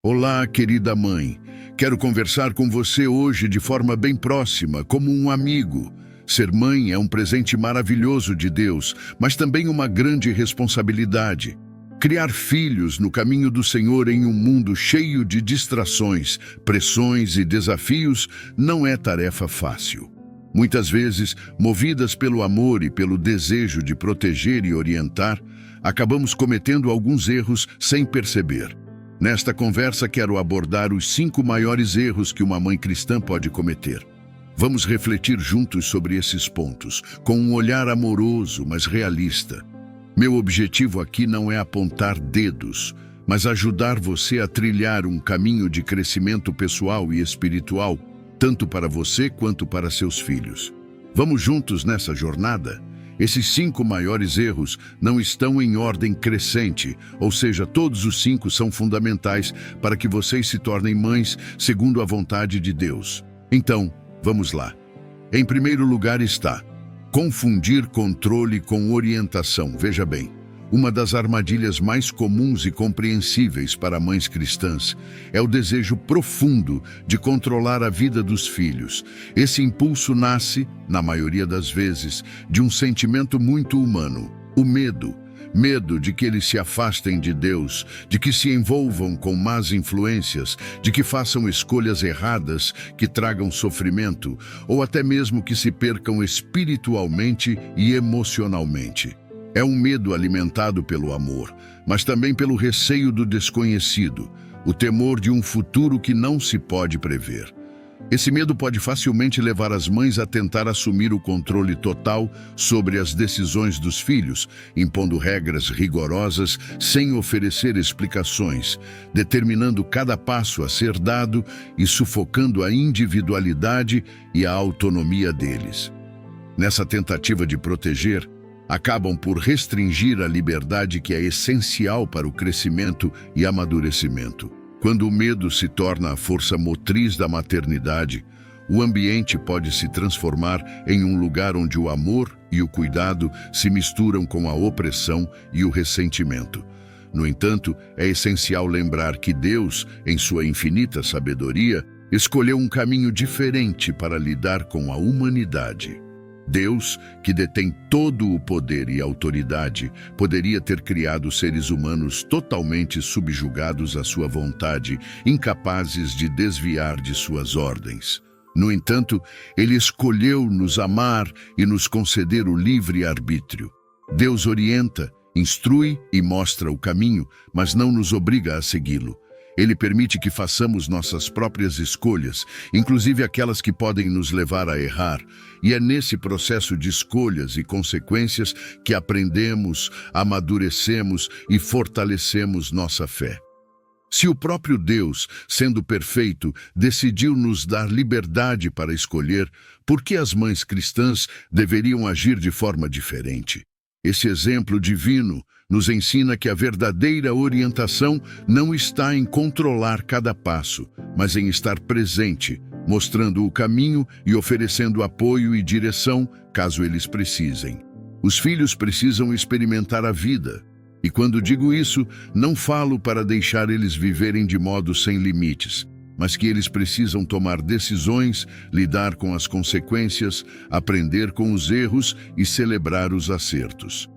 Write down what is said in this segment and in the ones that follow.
Olá, querida mãe. Quero conversar com você hoje de forma bem próxima, como um amigo. Ser mãe é um presente maravilhoso de Deus, mas também uma grande responsabilidade. Criar filhos no caminho do Senhor em um mundo cheio de distrações, pressões e desafios não é tarefa fácil. Muitas vezes, movidas pelo amor e pelo desejo de proteger e orientar, acabamos cometendo alguns erros sem perceber. Nesta conversa, quero abordar os 5 maiores erros que uma mãe cristã pode cometer. Vamos refletir juntos sobre esses pontos, com um olhar amoroso, mas realista. Meu objetivo aqui não é apontar dedos, mas ajudar você a trilhar um caminho de crescimento pessoal e espiritual, tanto para você quanto para seus filhos. Vamos juntos nessa jornada? Esses 5 maiores erros não estão em ordem crescente, ou seja, todos os 5 são fundamentais para que vocês se tornem mães segundo a vontade de Deus. Então, vamos lá. Em primeiro lugar está confundir controle com orientação. Veja bem, uma das armadilhas mais comuns e compreensíveis para mães cristãs é o desejo profundo de controlar a vida dos filhos. Esse impulso nasce, na maioria das vezes, de um sentimento muito humano, o medo. Medo de que eles se afastem de Deus, de que se envolvam com más influências, de que façam escolhas erradas que tragam sofrimento, ou até mesmo que se percam espiritualmente e emocionalmente. É um medo alimentado pelo amor, mas também pelo receio do desconhecido, o temor de um futuro que não se pode prever. Esse medo pode facilmente levar as mães a tentar assumir o controle total sobre as decisões dos filhos, impondo regras rigorosas sem oferecer explicações, determinando cada passo a ser dado e sufocando a individualidade e a autonomia deles. Nessa tentativa de proteger, acabam por restringir a liberdade que é essencial para o crescimento e amadurecimento. Quando o medo se torna a força motriz da maternidade, o ambiente pode se transformar em um lugar onde o amor e o cuidado se misturam com a opressão e o ressentimento. No entanto, é essencial lembrar que Deus, em sua infinita sabedoria, escolheu um caminho diferente para lidar com a humanidade. Deus, que detém todo o poder e autoridade, poderia ter criado seres humanos totalmente subjugados à sua vontade, incapazes de desviar de suas ordens. No entanto, Ele escolheu nos amar e nos conceder o livre arbítrio. Deus orienta, instrui e mostra o caminho, mas não nos obriga a segui-lo. Ele permite que façamos nossas próprias escolhas, inclusive aquelas que podem nos levar a errar. E é nesse processo de escolhas e consequências que aprendemos, amadurecemos e fortalecemos nossa fé. Se o próprio Deus, sendo perfeito, decidiu nos dar liberdade para escolher, por que as mães cristãs deveriam agir de forma diferente? Esse exemplo divino nos ensina que a verdadeira orientação não está em controlar cada passo, mas em estar presente, mostrando o caminho e oferecendo apoio e direção caso eles precisem. Os filhos precisam experimentar a vida. E quando digo isso, não falo para deixar eles viverem de modo sem limites, mas que eles precisam tomar decisões, lidar com as consequências, aprender com os erros e celebrar os acertos.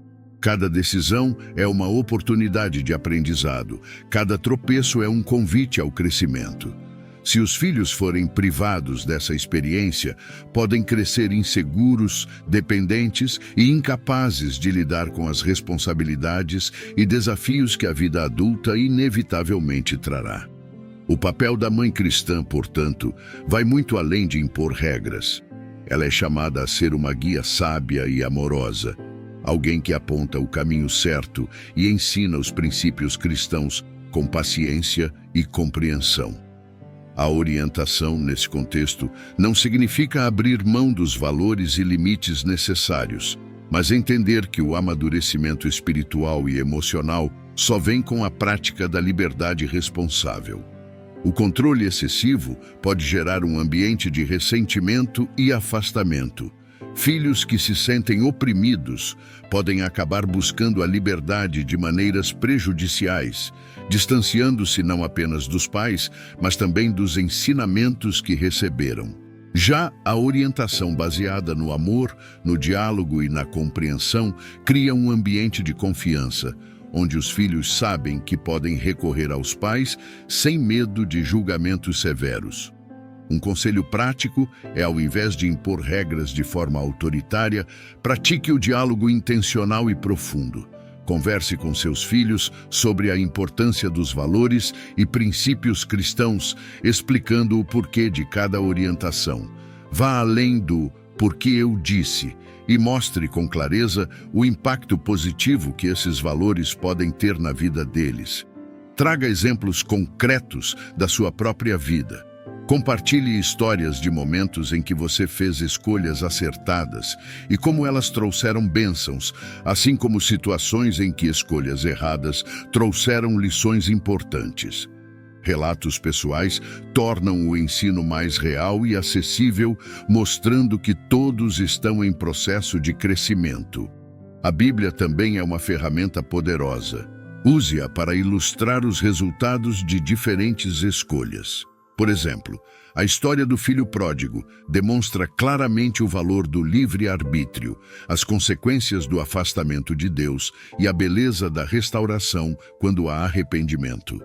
Cada decisão é uma oportunidade de aprendizado, cada tropeço é um convite ao crescimento. Se os filhos forem privados dessa experiência, podem crescer inseguros, dependentes e incapazes de lidar com as responsabilidades e desafios que a vida adulta inevitavelmente trará. O papel da mãe cristã, portanto, vai muito além de impor regras. Ela é chamada a ser uma guia sábia e amorosa, alguém que aponta o caminho certo e ensina os princípios cristãos com paciência e compreensão. A orientação, nesse contexto, não significa abrir mão dos valores e limites necessários, mas entender que o amadurecimento espiritual e emocional só vem com a prática da liberdade responsável. O controle excessivo pode gerar um ambiente de ressentimento e afastamento, Filhos que se sentem oprimidos podem acabar buscando a liberdade de maneiras prejudiciais, distanciando-se não apenas dos pais, mas também dos ensinamentos que receberam. Já a orientação baseada no amor, no diálogo e na compreensão cria um ambiente de confiança, onde os filhos sabem que podem recorrer aos pais sem medo de julgamentos severos. Um conselho prático é, ao invés de impor regras de forma autoritária, pratique o diálogo intencional e profundo. Converse com seus filhos sobre a importância dos valores e princípios cristãos, explicando o porquê de cada orientação. Vá além do "porque eu disse" e mostre com clareza o impacto positivo que esses valores podem ter na vida deles. Traga exemplos concretos da sua própria vida. Compartilhe histórias de momentos em que você fez escolhas acertadas e como elas trouxeram bênçãos, assim como situações em que escolhas erradas trouxeram lições importantes. Relatos pessoais tornam o ensino mais real e acessível, mostrando que todos estão em processo de crescimento. A Bíblia também é uma ferramenta poderosa. Use-a para ilustrar os resultados de diferentes escolhas. Por exemplo, a história do filho pródigo demonstra claramente o valor do livre-arbítrio, as consequências do afastamento de Deus e a beleza da restauração quando há arrependimento.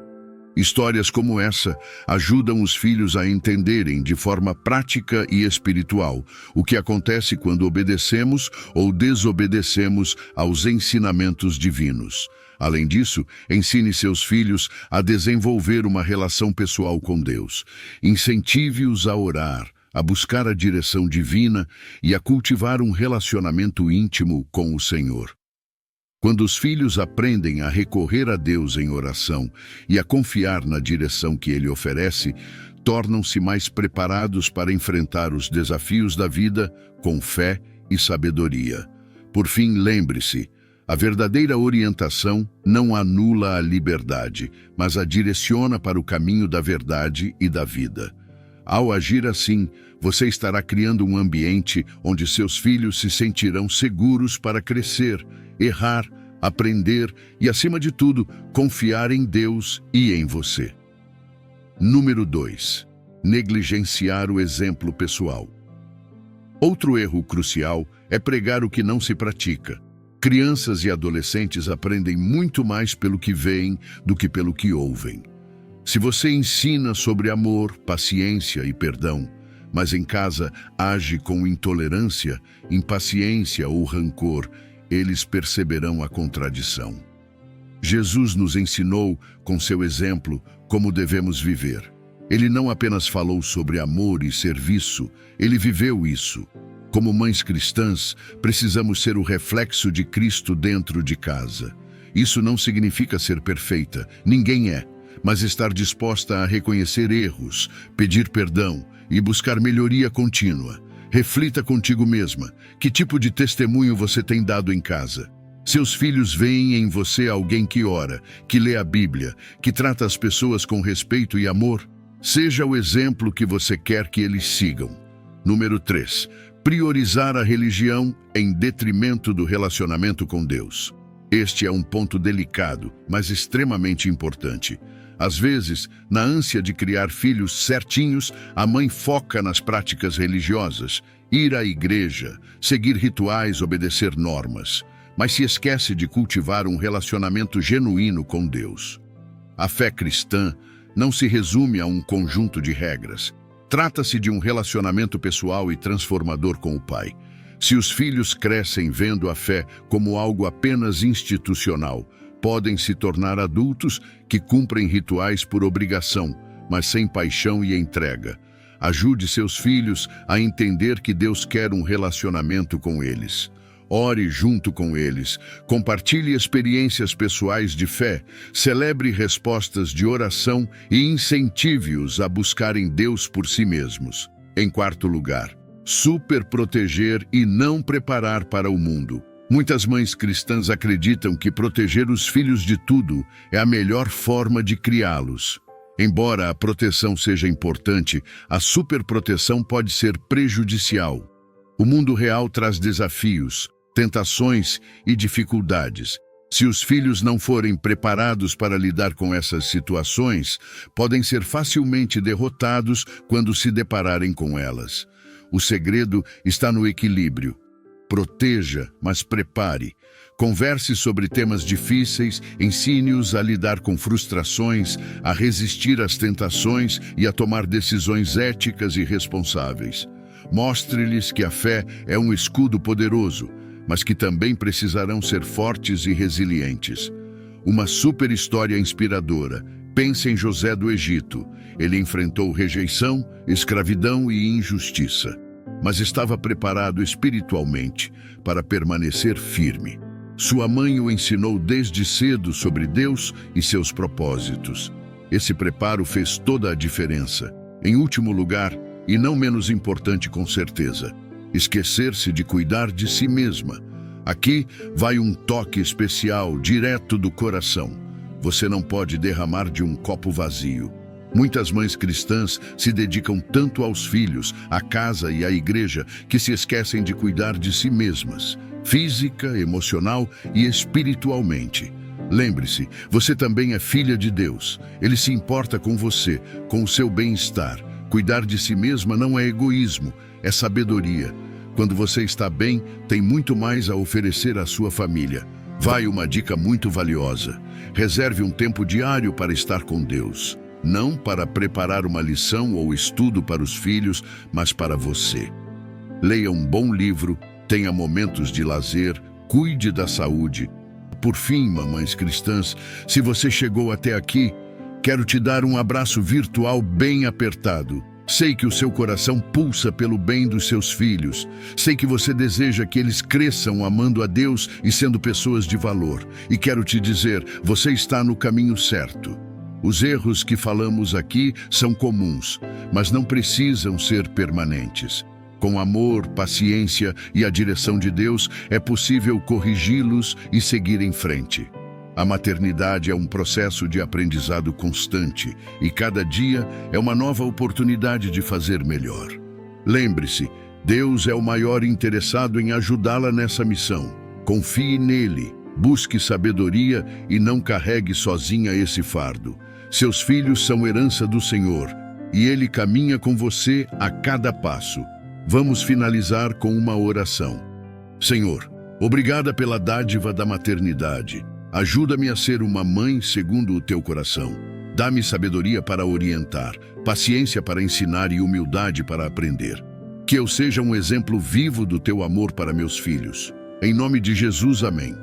Histórias como essa ajudam os filhos a entenderem de forma prática e espiritual o que acontece quando obedecemos ou desobedecemos aos ensinamentos divinos. Além disso, ensine seus filhos a desenvolver uma relação pessoal com Deus. Incentive-os a orar, a buscar a direção divina e a cultivar um relacionamento íntimo com o Senhor. Quando os filhos aprendem a recorrer a Deus em oração e a confiar na direção que Ele oferece, tornam-se mais preparados para enfrentar os desafios da vida com fé e sabedoria. Por fim, lembre-se: a verdadeira orientação não anula a liberdade, mas a direciona para o caminho da verdade e da vida. Ao agir assim, você estará criando um ambiente onde seus filhos se sentirão seguros para crescer, errar, aprender e, acima de tudo, confiar em Deus e em você. Número 2. Negligenciar o exemplo pessoal. Outro erro crucial é pregar o que não se pratica. Crianças e adolescentes aprendem muito mais pelo que veem do que pelo que ouvem. Se você ensina sobre amor, paciência e perdão, mas em casa age com intolerância, impaciência ou rancor, eles perceberão a contradição. Jesus nos ensinou, com seu exemplo, como devemos viver. Ele não apenas falou sobre amor e serviço, ele viveu isso. Como mães cristãs, precisamos ser o reflexo de Cristo dentro de casa. Isso não significa ser perfeita, ninguém é, mas estar disposta a reconhecer erros, pedir perdão e buscar melhoria contínua. Reflita contigo mesma, que tipo de testemunho você tem dado em casa? Seus filhos veem em você alguém que ora, que lê a Bíblia, que trata as pessoas com respeito e amor? Seja o exemplo que você quer que eles sigam. Número 3. Priorizar a religião em detrimento do relacionamento com Deus. Este é um ponto delicado, mas extremamente importante. Às vezes, na ânsia de criar filhos certinhos, a mãe foca nas práticas religiosas, ir à igreja, seguir rituais, obedecer normas, mas se esquece de cultivar um relacionamento genuíno com Deus. A fé cristã não se resume a um conjunto de regras. Trata-se de um relacionamento pessoal e transformador com o Pai. Se os filhos crescem vendo a fé como algo apenas institucional, podem se tornar adultos que cumprem rituais por obrigação, mas sem paixão e entrega. Ajude seus filhos a entender que Deus quer um relacionamento com eles. Ore junto com eles, compartilhe experiências pessoais de fé, celebre respostas de oração e incentive-os a buscarem Deus por si mesmos. Em quarto lugar, superproteger e não preparar para o mundo. Muitas mães cristãs acreditam que proteger os filhos de tudo é a melhor forma de criá-los. Embora a proteção seja importante, a superproteção pode ser prejudicial. O mundo real traz desafios, tentações e dificuldades. Se os filhos não forem preparados para lidar com essas situações, podem ser facilmente derrotados quando se depararem com elas. O segredo está no equilíbrio. Proteja, mas prepare. Converse sobre temas difíceis, ensine-os a lidar com frustrações, a resistir às tentações e a tomar decisões éticas e responsáveis. Mostre-lhes que a fé é um escudo poderoso, mas que também precisarão ser fortes e resilientes. Uma super história inspiradora. Pense em José do Egito. Ele enfrentou rejeição, escravidão e injustiça, mas estava preparado espiritualmente para permanecer firme. Sua mãe o ensinou desde cedo sobre Deus e seus propósitos. Esse preparo fez toda a diferença. Em último lugar, e não menos importante com certeza, esquecer-se de cuidar de si mesma. Aqui vai um toque especial, direto do coração. Você não pode derramar de um copo vazio. Muitas mães cristãs se dedicam tanto aos filhos, à casa e à igreja, que se esquecem de cuidar de si mesmas, física, emocional e espiritualmente. Lembre-se, você também é filha de Deus. Ele se importa com você, com o seu bem-estar. Cuidar de si mesma não é egoísmo, é sabedoria. Quando você está bem, tem muito mais a oferecer à sua família. Vai uma dica muito valiosa. Reserve um tempo diário para estar com Deus. Não para preparar uma lição ou estudo para os filhos, mas para você. Leia um bom livro, tenha momentos de lazer, cuide da saúde. Por fim, mamães cristãs, se você chegou até aqui, quero te dar um abraço virtual bem apertado. Sei que o seu coração pulsa pelo bem dos seus filhos. Sei que você deseja que eles cresçam amando a Deus e sendo pessoas de valor. E quero te dizer, você está no caminho certo. Os erros que falamos aqui são comuns, mas não precisam ser permanentes. Com amor, paciência e a direção de Deus, é possível corrigi-los e seguir em frente. A maternidade é um processo de aprendizado constante e cada dia é uma nova oportunidade de fazer melhor. Lembre-se, Deus é o maior interessado em ajudá-la nessa missão. Confie nele, busque sabedoria e não carregue sozinha esse fardo. Seus filhos são herança do Senhor e Ele caminha com você a cada passo. Vamos finalizar com uma oração. Senhor, obrigada pela dádiva da maternidade. Ajuda-me a ser uma mãe segundo o teu coração. Dá-me sabedoria para orientar, paciência para ensinar e humildade para aprender. Que eu seja um exemplo vivo do teu amor para meus filhos. Em nome de Jesus, amém.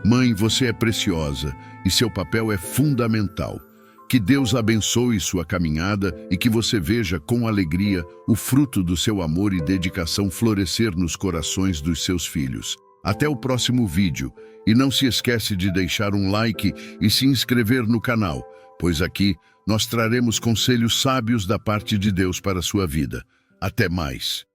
Mãe, você é preciosa e seu papel é fundamental. Que Deus abençoe sua caminhada e que você veja com alegria o fruto do seu amor e dedicação florescer nos corações dos seus filhos. Até o próximo vídeo. E não se esquece de deixar um like e se inscrever no canal, pois aqui nós traremos conselhos sábios da parte de Deus para a sua vida. Até mais!